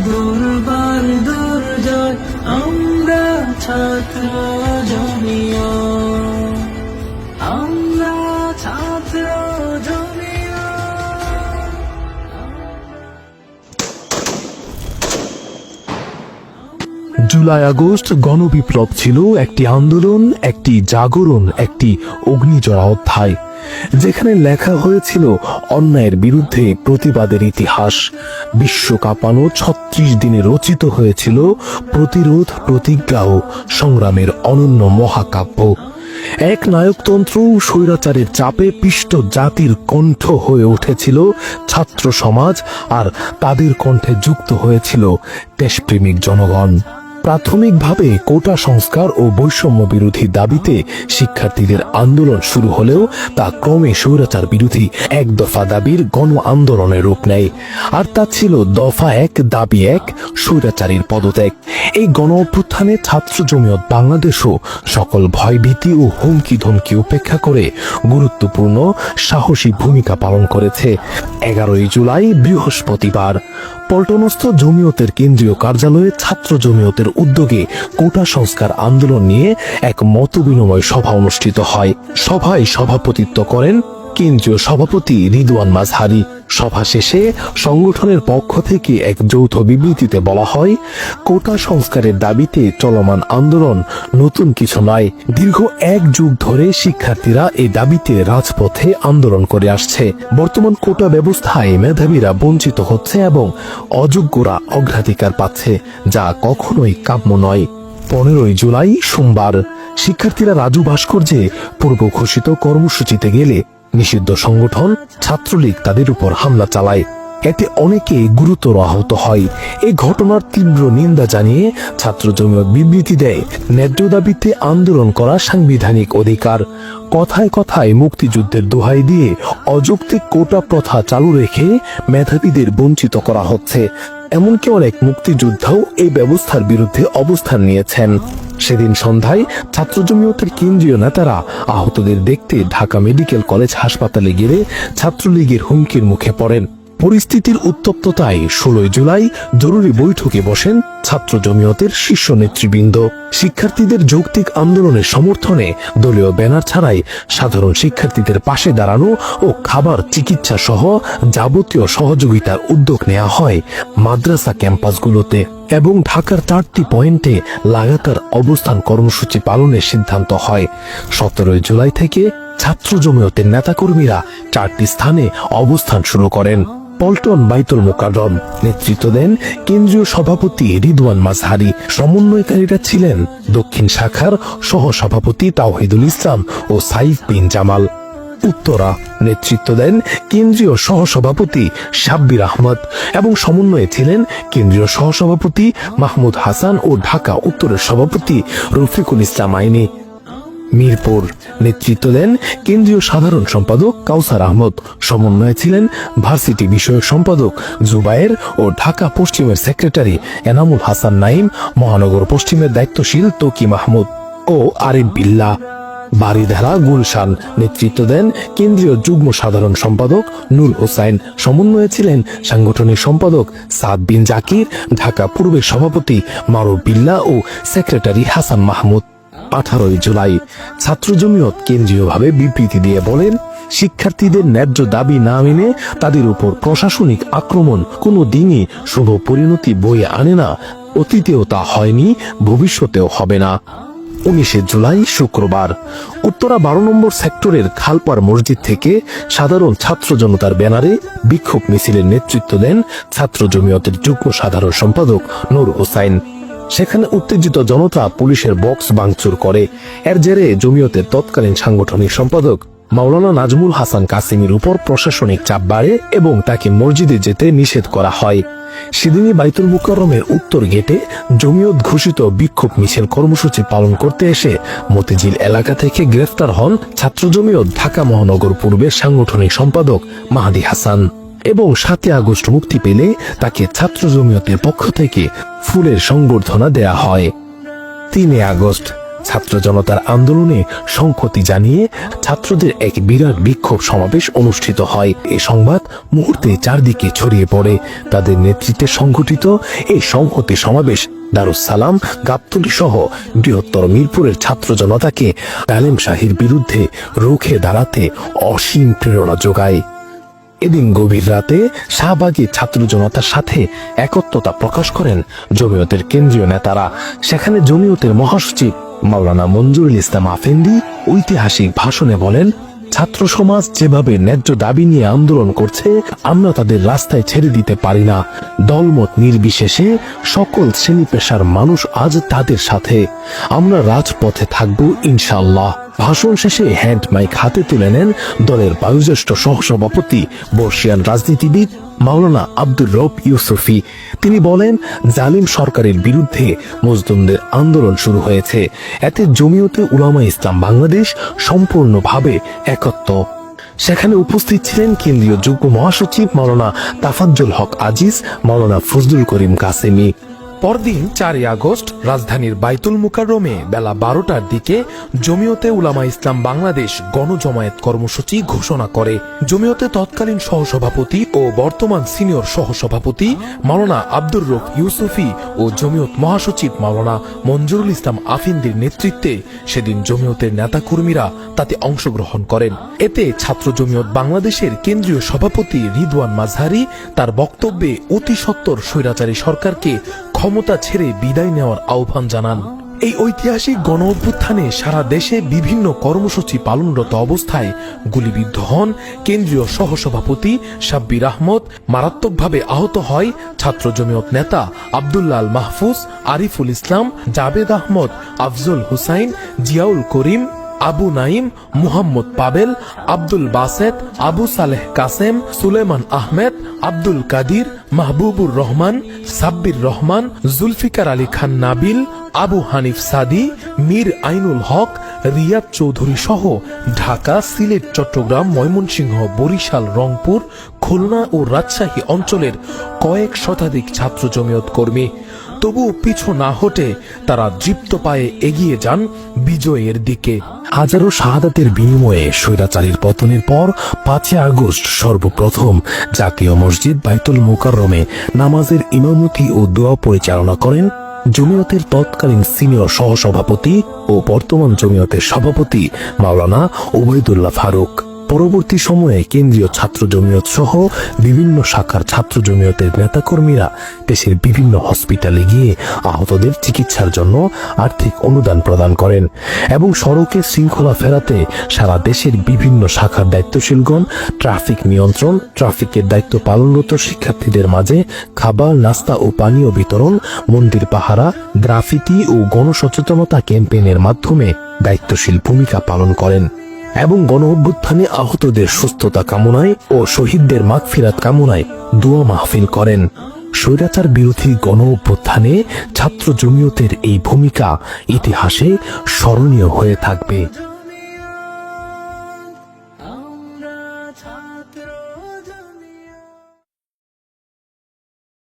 দুর্বার দুর্জয় আমরা ছাত্র জমিয়ত, আমরা ছাত্র জমিয়ত। জুলাই আগস্ট গণবিপ্লব ছিল একটি আন্দোলন, একটি জাগরণ, একটি অগ্নিজরা অধ্যায়, যেখানে লেখা হয়েছিল অন্যায়ের বিরুদ্ধে প্রতিবাদের ইতিহাস। বিশ্ব কাঁপানো ৩৬ দিনে রচিত হয়েছিল প্রতিরোধ, প্রতিজ্ঞা ও সংগ্রামের অনন্য মহাকাব্য। এক নায়কতন্ত্র স্বৈরাচারের চাপে পিষ্ট জাতির কণ্ঠ হয়ে উঠেছিল ছাত্র সমাজ, আর তাদের কণ্ঠে যুক্ত হয়েছিল দেশপ্রেমিক জনগণ। প্রাথমিকভাবে কোটা সংস্কার ও বৈষম্য বিরোধী দাবিতে শিক্ষার্থীদের আন্দোলন শুরু হলেও তা ক্রমে স্বৈরাচার বিরোধী এক দফা দাবির গণ আন্দোলনের রূপ নেয়। আর তা ছিল দফা ১ দাবি ১, স্বৈরাচারীর পদত্যাগ। এই গণ অভ্যুত্থানে ছাত্র জমিয়ত বাংলাদেশও সকল ভয়ভীতি ও হুমকি ধমকি উপেক্ষা করে গুরুত্বপূর্ণ সাহসী ভূমিকা পালন করেছে। ১১ই জুলাই বৃহস্পতিবার পল্টনস্থ জমিয়তের কেন্দ্রীয় কার্যালয়ে ছাত্র জমিয়তের উদ্যোগে কোটা সংস্কার আন্দোলন নিয়ে এক মতবিনিময় সভা অনুষ্ঠিত হয়। সভায় সভাপতিত্ব করেন কেন্দ্রীয় সভাপতি রিদওয়ান মাজহারি। সভা শেষে সংগঠনের পক্ষ থেকে এক যৌথ বিবৃতিতে বলা হয়, কোটা সংস্কারের দাবিতে চলমান আন্দোলন নতুন কিছু নয়। দীর্ঘ ১ যুগ ধরে শিক্ষার্থীরা এই দাবিতে রাজপথে আন্দোলন করে আসছে। বর্তমান কোটা ব্যবস্থায় মেধাবীরা বঞ্চিত হচ্ছে এবং অযোগ্যরা অগ্রাধিকার পাচ্ছে, যা কখনোই কাম্য নয়। ১৫ই জুলাই সোমবার শিক্ষার্থীরা রাজু ভাস্কর্যে পূর্ব ঘোষিত কর্মসূচিতে গেলে নিষিদ্ধ সংগঠন ছাত্রলীগ তাদের উপর হামলা চালায়। এতে অনেকে গুরুতর আহত হয়। এই ঘটনার তীব্র নিন্দা জানিয়ে ছাত্র জমিয়ত বিবৃতি দেয়, ন্যায্য দাবিতে আন্দোলন করা সাংবিধানিক অধিকার। কথায় কথায় মুক্তিযুদ্ধের দোহাই দিয়ে অযৌক্তিক কোটা প্রথা চালু রেখে মেধাবীদের বঞ্চিত করা হচ্ছে। এমনকি অনেক মুক্তিযোদ্ধাও এই ব্যবস্থার বিরুদ্ধে অবস্থান নিয়েছেন। সেদিন সন্ধ্যায় ছাত্র জমিয়তের কেন্দ্রীয় নেতারা আহতদের দেখতে ঢাকা মেডিকেল কলেজ হাসপাতালে গেলে ছাত্রলীগের হুমকির মুখে পড়েন। পরিস্থিতির উত্তপ্ততায় ১৬ই জুলাই জরুরি বৈঠকে বসেন ছাত্র জমিয়তের শীর্ষ নেতৃবৃন্দ। শিক্ষার্থীদের যৌক্তিক আন্দোলনের সমর্থনে দলীয় ব্যানার ছাড়াই সাধারণ শিক্ষার্থীদের পাশে দাঁড়ানো ও খাবার, চিকিৎসা সহ যাবতীয় সহযোগিতার উদ্যোগ নেওয়া হয় মাদ্রাসা ক্যাম্পাসগুলোতে এবং ঢাকার ৪টি পয়েন্টে লাগাতার অবস্থান কর্মসূচি পালনের সিদ্ধান্ত হয়। ১৭ই জুলাই থেকে ছাত্র জমিয়তের নেতাকর্মীরা ৪টি স্থানে অবস্থান শুরু করেন। পল্টন বাইতুল মোকাররম নেতৃত্ব দেন কেন্দ্রীয় সভাপতি রিদওয়ান মাজহারি। সমন্বয়কারীরা ছিলেন দক্ষিণ শাখার সহ সভাপতি তাওহিদুল ইসলাম ও সাইফ বিন জামাল। উত্তরা নেতৃত্ব দেন কেন্দ্রীয় সহসভাপতি সাব্বির আহমদ এবং সমন্বয়ে ছিলেন কেন্দ্রীয় সহসভাপতি মাহমুদ হাসান ও ঢাকা উত্তরের সভাপতি রফিকুল ইসলাম আইনি। মিরপুর নেতৃত্ব দেন কেন্দ্রীয় সাধারণ সম্পাদক কাউসার আহমদ। সমন্বয়ে ছিলেন ভার্সিটি বিষয়ক সম্পাদক জুবায়ের ও ঢাকা পশ্চিমের সেক্রেটারি এনামুল হাসান নাইম, মহানগর পশ্চিমের দায়িত্বশীল তকি মাহমুদ ও আরিফ বিল্লাহ। বাড়িধারা গুলশান নেতৃত্ব দেন কেন্দ্রীয় যুগ্ম সাধারণ সম্পাদক নূর হোসাইন। সমন্বয়ে ছিলেন সাংগঠনিক সম্পাদক সাদ বিন জাকির, ঢাকা পূর্বের সভাপতি মারুফ বিল্লাহ ও সেক্রেটারি হাসান মাহমুদ। ১৮ই জুলাই ছাত্র জমিয়ত কেন্দ্রীয়ভাবে বিবৃতি দিয়ে বলেন, শিক্ষার্থীদের ন্যায্য দাবি না মেনে তাদের উপর প্রশাসনিক আক্রমণ কোনো দিনই শুভ পরিণতি বয়ে আনে না। অতীতেও তা হয়নি, ভবিষ্যতেও হবে না। ১৯শে জুলাই শুক্রবার উত্তরা ১২ নম্বর সেক্টরের খালপাড় মসজিদ থেকে সাধারণ ছাত্র জনতার ব্যানারে বিক্ষোভ মিছিলের নেতৃত্ব দেন ছাত্র জমিয়তের যুগ্ম সাধারণ সম্পাদক নূর হোসাইন। সেখানে উত্তেজিত জনতা পুলিশের বক্স ভাঙচুর করে। এর জেরে জমিয়তের তৎকালীন সাংগঠনিক সম্পাদক মাওলানা নাজমুল হাসান কাসিমের উপর প্রশাসনিক চাপ বাড়ে এবং তাকে মসজিদে যেতে নিষেধ করা হয়। সেদিনই বাইতুল মুকাররমের উত্তর গেটে জমিয়ত ঘোষিত বিক্ষোভ মিছিল কর্মসূচি পালন করতে এসে মতিঝিল এলাকা থেকে গ্রেফতার হন ছাত্র জমিয়ত ঢাকা মহানগর পূর্বের সাংগঠনিক সম্পাদক মাহাদি হাসান এবং ৭ই আগস্ট মুক্তি পেলে তাকে ছাত্র জমিয়তের পক্ষ থেকে ফুলের সংবর্ধনা দেয়া হয়। ৩ আগস্ট ছাত্র জনতার আন্দোলনে সংহতি জানিয়ে ছাত্রদের এক বিরাট বিক্ষোভ সমাবেশ অনুষ্ঠিত হয়। এই সংবাদ মুহূর্তে চারদিকে ছড়িয়ে পড়ে। তাদের নেতৃত্বে সংগঠিত এই সংহতি সমাবেশ দারুস সালাম, গাবতলী সহ বৃহত্তর মিরপুরের ছাত্র জনতাকে তালেম শাহীর বিরুদ্ধে রুখে দাঁড়াতে অসীম প্রেরণা যোগায়। এদিন গভীর রাতে শাহবাগী ছাত্র জনতার সাথে একত্রতা প্রকাশ করেন জমিয়তের কেন্দ্রীয় নেতারা। সেখানে জমিয়তের মহাসচিব মাওলানা মঞ্জুরুল ইসলাম আফেন্দি ঐতিহাসিক ভাষণে বলেন, ছাত্র সমাজ যেভাবে ন্যায্য দাবি নিয়ে আন্দোলন করছে, আমরা তাদের রাস্তায় ছেড়ে দিতে পারি না। দলমত নির্বিশেষে সকল শ্রেণী পেশার মানুষ আজ তাদের সাথে। আমরা রাজপথে থাকব ইনশাআল্লাহ। ভাষণ শেষে হ্যান্ড মাইক হাতে তুলে নেন দলের বয়োজ্যেষ্ঠ সহসভাপতি বর্ষিয়ান রাজনীতিবিদ মাওলানা আব্দুর রব ইউসুফি। তিনি বলেন, জালিম সরকারের বিরুদ্ধে মজলুমদের আন্দোলন শুরু হয়েছে। এতে জমিয়তে উলামা ইসলাম বাংলাদেশ সম্পূর্ণভাবে একত্র। সেখানে উপস্থিত ছিলেন কেন্দ্রীয় যুগ্ম মহাসচিব মাওলানা তাফাজ্জুল হক আজিজ, মাওলানা ফজলুল করিম কাসেমি। পরদিন 4 আগস্ট রাজধানীর বাইতুল মুকাররমে বেলা 12টার দিকে জমিয়তে উলামা ইসলাম বাংলাদেশ গণজমায়েত কর্মসূচি ঘোষণা করে। জমিয়তে তৎকালীন সহসভাপতি ও বর্তমান সিনিয়র সহসভাপতি মাওলানা আব্দুর রব ইউসুফি ও জমিয়ত মহাসচিব মাওলানা মঞ্জুরুল ইসলাম আফিন্দির নেতৃত্বে সেদিন জমিয়তের নেতাকর্মীরা তাতে অংশগ্রহণ করেন। এতে ছাত্র জমিয়ত বাংলাদেশের কেন্দ্রীয় সভাপতি রিদওয়ান মাঝহারি তার বক্তব্যে অতি সত্বর স্বৈরাচারী সরকারকে ক্ষমতা ছেড়ে বিদায় নেওয়ার আহ্বান জানান। এই ঐতিহাসিক গণ অভ্যুত্থানে সারা দেশে বিভিন্ন কর্মসূচি পালনরত অবস্থায় গুলিবিদ্ধ হন কেন্দ্রীয় সহসভাপতি সাব্বির আহমদ। মারাত্মকভাবে আহত হয় ছাত্র জমিয়ত নেতা আব্দুল্লাহ আল মাহফুজ, আরিফুল ইসলাম, জাবেদ আহমদ, আফজল হুসাইন, জিয়াউল করিম, আবু নাইম, মুহাম্মদ পাবেল, আব্দুল বাসেত, আবু সালেহ কাসেম, সুলেমান আহমেদ, আব্দুল কাদির, মাহবুবুর রহমান, সাব্বির রহমান, জুলফিকার আলী খান নাবিল, আবু হানিফ সাদি, মীর আইনুল হক, রিয়াদ চৌধুরী সহ ঢাকা, সিলেট, চট্টগ্রাম, ময়মনসিংহ, বরিশাল, রংপুর, খুলনা ও রাজশাহী অঞ্চলের কয়েক শতাধিক ছাত্র জমিয়ত কর্মী। তবুও পিছু না হটে তারা দৃপ্ত পায়ে এগিয়ে যান বিজয়ের দিকে। হাজারো শাহাদাতের বিনিময়ে স্বৈরাচারীর পতনের পর 5 আগস্ট সর্বপ্রথম জাতীয় মসজিদ বাইতুল মুকাররমে নামাজের ইমামতি ও দোয়া পরিচালনা করেন জমিয়তের তৎকালীন সিনিয়র সহসভাপতি ও বর্তমান জমিয়তের সভাপতি মাওলানা ওবায়দুল্লাহ ফারুক। পরবর্তী সময়ে কেন্দ্রীয় ছাত্র জমিয়ত সহ বিভিন্ন শাখার ছাত্র জমিয়তের নেতাকর্মীরা দেশের বিভিন্ন হসপিটালে গিয়ে আহতদের চিকিৎসার জন্য আর্থিক অনুদান প্রদান করেন এবং সড়কে শৃঙ্খলা ফেরাতে সারা দেশের বিভিন্ন শাখার দায়িত্বশীলগণ ট্রাফিক নিয়ন্ত্রণ, ট্রাফিকের দায়িত্ব পালনরত শিক্ষার্থীদের মাঝে খাবার, নাস্তা ও পানীয় বিতরণ, মন্দির পাহারা, গ্রাফিতি ও গণসচেতনতা ক্যাম্পেইনের মাধ্যমে দায়িত্বশীল ভূমিকা পালন করেন এবং গণ অভ্যুত্থানে আহতদের সুস্থতা কামনায় ও শহীদদের মাগফিরাত কামনায় দোয়া মাহফিল করেন। স্বৈরাচার বিরোধী গণ অভ্যুত্থানে ছাত্র জমিয়তের এই ভূমিকা ইতিহাসে স্মরণীয় হয়ে থাকবে।